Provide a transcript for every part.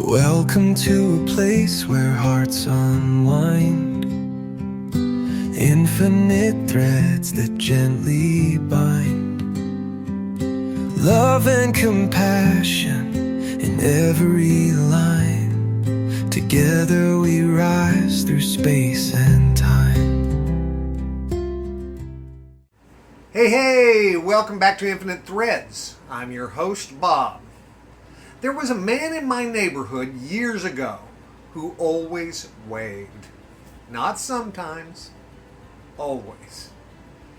Welcome to a place where hearts unwind, infinite threads that gently bind, love and compassion in every line. Together we rise through space and time. Hey, welcome back to Infinite Threads. I'm your host, Bob. There was a man in my neighborhood years ago who always waved. Not sometimes, always.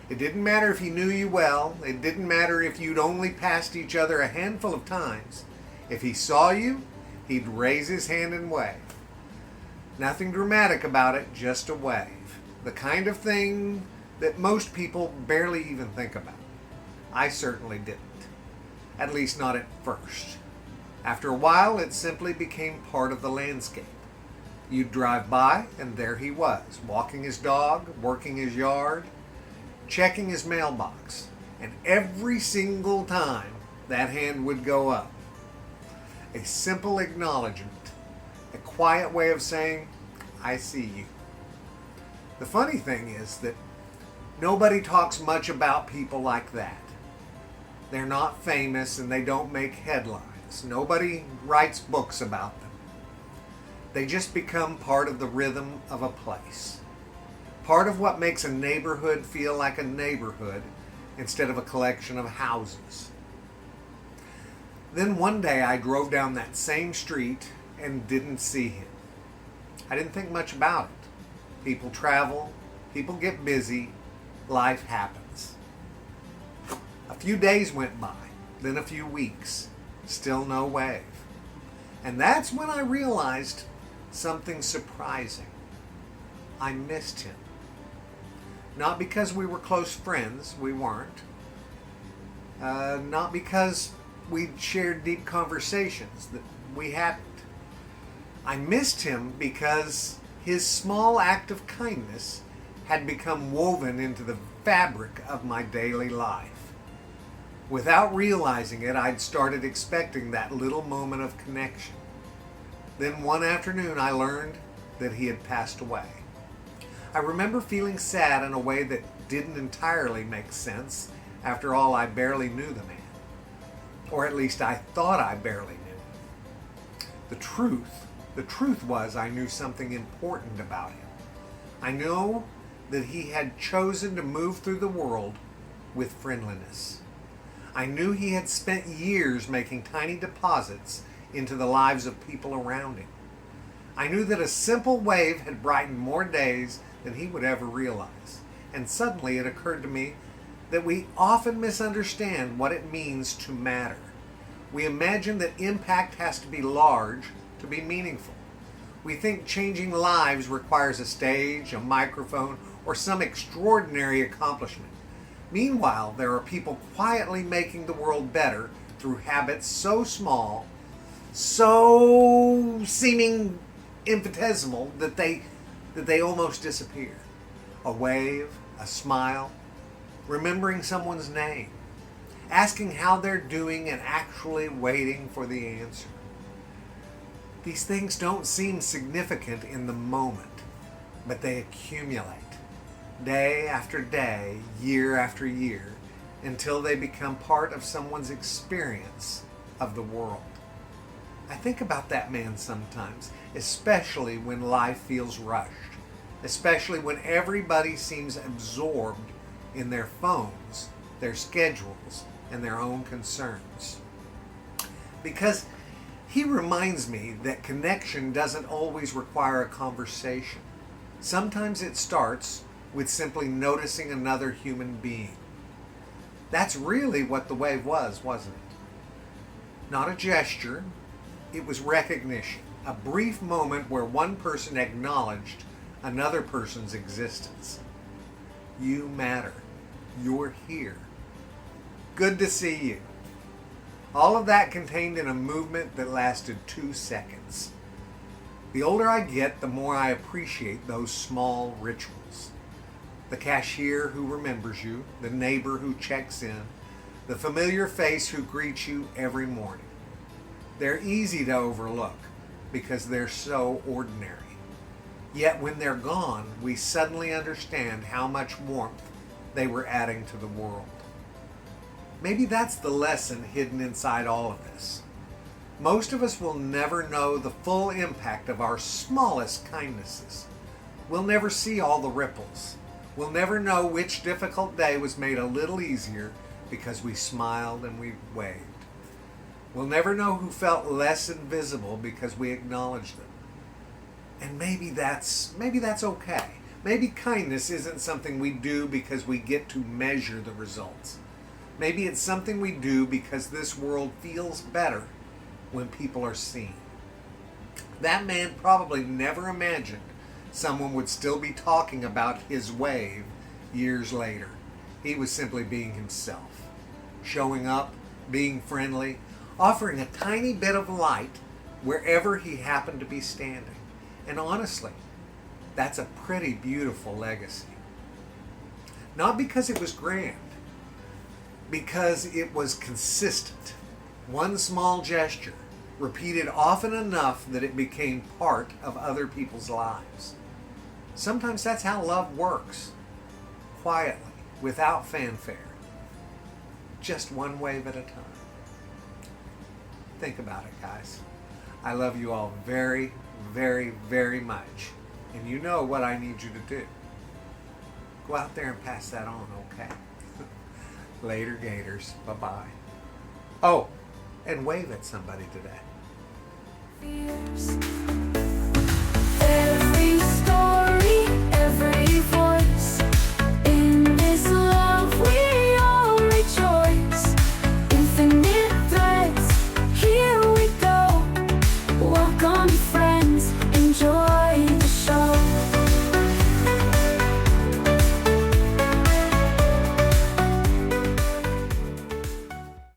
It didn't matter if he knew you well. It didn't matter if you'd only passed each other a handful of times. If he saw you, he'd raise his hand and wave. Nothing dramatic about it, just a wave. The kind of thing that most people barely even think about. I certainly didn't. At least not at first. After a while, it simply became part of the landscape. You'd drive by, and there he was, walking his dog, working his yard, checking his mailbox. And every single time, that hand would go up. A simple acknowledgment, a quiet way of saying, I see you. The funny thing is that nobody talks much about people like that. They're not famous and they don't make headlines. Nobody writes books about them. They just become part of the rhythm of a place. Part of what makes a neighborhood feel like a neighborhood instead of a collection of houses. Then one day I drove down that same street and didn't see him. I didn't think much about it. People travel, people get busy, life happens. A few days went by, then a few weeks. Still no wave. And that's when I realized something surprising. I missed him. Not because we were close friends, we weren't. Not because we'd shared deep conversations, that we hadn't. I missed him because his small act of kindness had become woven into the fabric of my daily life. Without realizing it, I'd started expecting that little moment of connection. Then one afternoon, I learned that he had passed away. I remember feeling sad in a way that didn't entirely make sense. After all, I barely knew the man. Or at least I thought I barely knew. The truth was I knew something important about him. I know that he had chosen to move through the world with friendliness. I knew he had spent years making tiny deposits into the lives of people around him. I knew that a simple wave had brightened more days than he would ever realize. And suddenly it occurred to me that we often misunderstand what it means to matter. We imagine that impact has to be large to be meaningful. We think changing lives requires a stage, a microphone, or some extraordinary accomplishment. Meanwhile, there are people quietly making the world better through habits so small, so seeming infinitesimal that they almost disappear. A wave, a smile, remembering someone's name, asking how they're doing and actually waiting for the answer. These things don't seem significant in the moment, but they accumulate. Day after day, year after year, until they become part of someone's experience of the world. I think about that man sometimes, especially when life feels rushed, especially when everybody seems absorbed in their phones, their schedules, and their own concerns. Because he reminds me that connection doesn't always require a conversation. Sometimes it starts with simply noticing another human being. That's really what the wave was, wasn't it? Not a gesture, it was recognition. A brief moment where one person acknowledged another person's existence. You matter. You're here. Good to see you. All of that contained in a movement that lasted 2 seconds. The older I get, the more I appreciate those small rituals. The cashier who remembers you, the neighbor who checks in, the familiar face who greets you every morning. They're easy to overlook, because they're so ordinary. Yet when they're gone, we suddenly understand how much warmth they were adding to the world. Maybe that's the lesson hidden inside all of this. Most of us will never know the full impact of our smallest kindnesses. We'll never see all the ripples. We'll never know which difficult day was made a little easier because we smiled and we waved. We'll never know who felt less invisible because we acknowledged them. And maybe that's okay. Maybe kindness isn't something we do because we get to measure the results. Maybe it's something we do because this world feels better when people are seen. That man probably never imagined someone would still be talking about his wave years later. He was simply being himself, showing up, being friendly, offering a tiny bit of light wherever he happened to be standing. And honestly, that's a pretty beautiful legacy. Not because it was grand, because it was consistent. One small gesture, repeated often enough that it became part of other people's lives. Sometimes that's how love works. Quietly, without fanfare. Just one wave at a time. Think about it, guys. I love you all very, very, very much. And you know what I need you to do. Go out there and pass that on, okay? Later, Gators. Bye-bye. Oh, and wave at somebody today. Fears